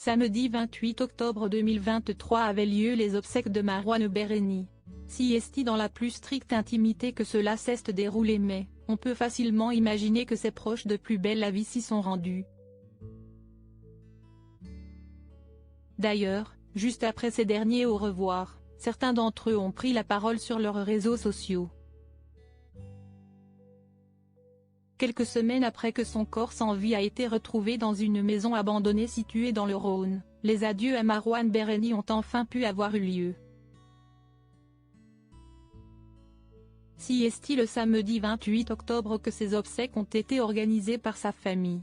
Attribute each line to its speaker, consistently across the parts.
Speaker 1: Samedi 28 octobre 2023 avaient lieu les obsèques de Marouane Bereni. Si est dans la plus stricte intimité que cela s'est déroulé, mais on peut facilement imaginer que ses proches de Plus belle la vie s'y sont rendus. D'ailleurs, juste après ces derniers au revoir, certains d'entre eux ont pris la parole sur leurs réseaux sociaux. Quelques semaines après que son corps sans vie a été retrouvé dans une maison abandonnée située dans le Rhône, les adieux à Marouane Bereni ont enfin pu avoir eu lieu. Si est le samedi 28 octobre que ses obsèques ont été organisées par sa famille.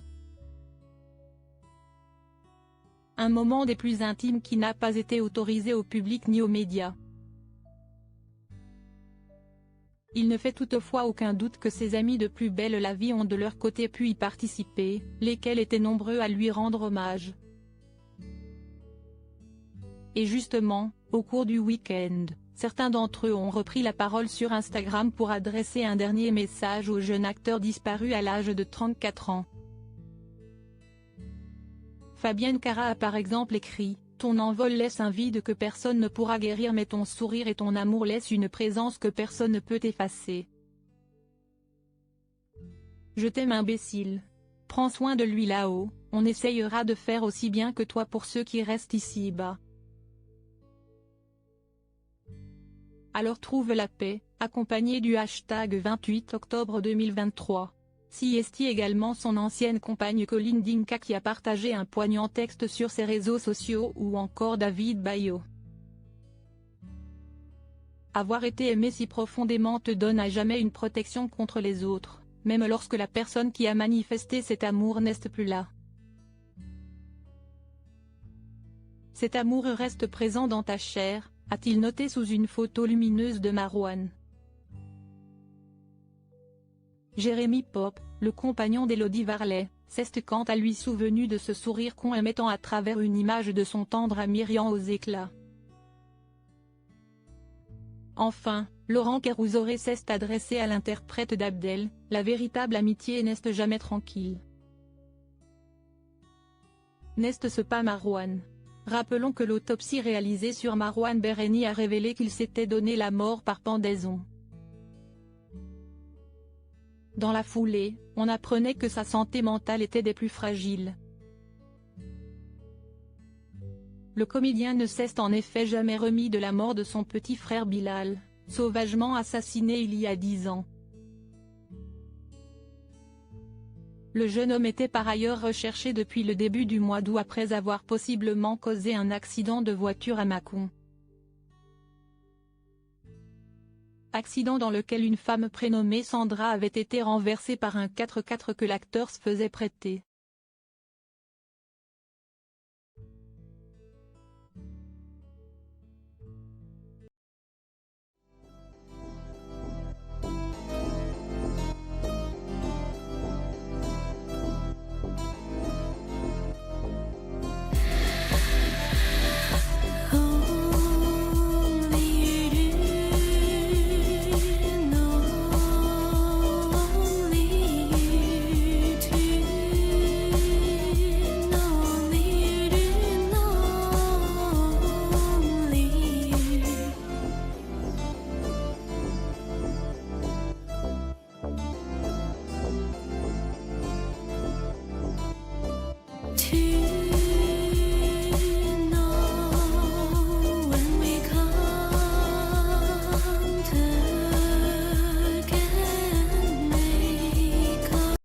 Speaker 1: Un moment des plus intimes qui n'a pas été autorisé au public ni aux médias. Il ne fait toutefois aucun doute que ses amis de Plus belle la vie ont de leur côté pu y participer, lesquels étaient nombreux à lui rendre hommage. Et justement, au cours du week-end, certains d'entre eux ont repris la parole sur Instagram pour adresser un dernier message au jeune acteur disparu à l'âge de 34 ans. Fabienne Cara a par exemple écrit « Ton envol laisse un vide que personne ne pourra guérir, mais ton sourire et ton amour laissent une présence que personne ne peut effacer. Je t'aime imbécile. Prends soin de lui là-haut, on essayera de faire aussi bien que toi pour ceux qui restent ici-bas. Alors trouve la paix », accompagné du hashtag 28 octobre 2023. Si est également son ancienne compagne Colline Dinka qui a partagé un poignant texte sur ses réseaux sociaux, ou encore David Bayo. Avoir été aimé si profondément te donne à jamais une protection contre les autres, même lorsque la personne qui a manifesté cet amour n'est plus là. Cet amour reste présent dans ta chair, a-t-il noté sous une photo lumineuse de Marouane. Jérémy Pop, le compagnon d'Élodie Varlet, s'est quant à lui souvenu de ce sourire qu'en émettant à travers une image de son tendre ami riant aux éclats. Enfin, Laurent Kérouzoré s'est adressé à l'interprète d'Abdel, la véritable amitié n'est jamais tranquille. N'est-ce pas Marouane? Rappelons que l'autopsie réalisée sur Marouane Bereni a révélé qu'il s'était donné la mort par pendaison. Dans la foulée, on apprenait que sa santé mentale était des plus fragiles. Le comédien ne s'est en effet jamais remis de la mort de son petit frère Bilal, sauvagement assassiné il y a 10 ans. Le jeune homme était par ailleurs recherché depuis le début du mois d'août après avoir possiblement causé un accident de voiture à Mâcon. Accident dans lequel une femme prénommée Sandra avait été renversée par un 4x4 que l'acteur se faisait prêter.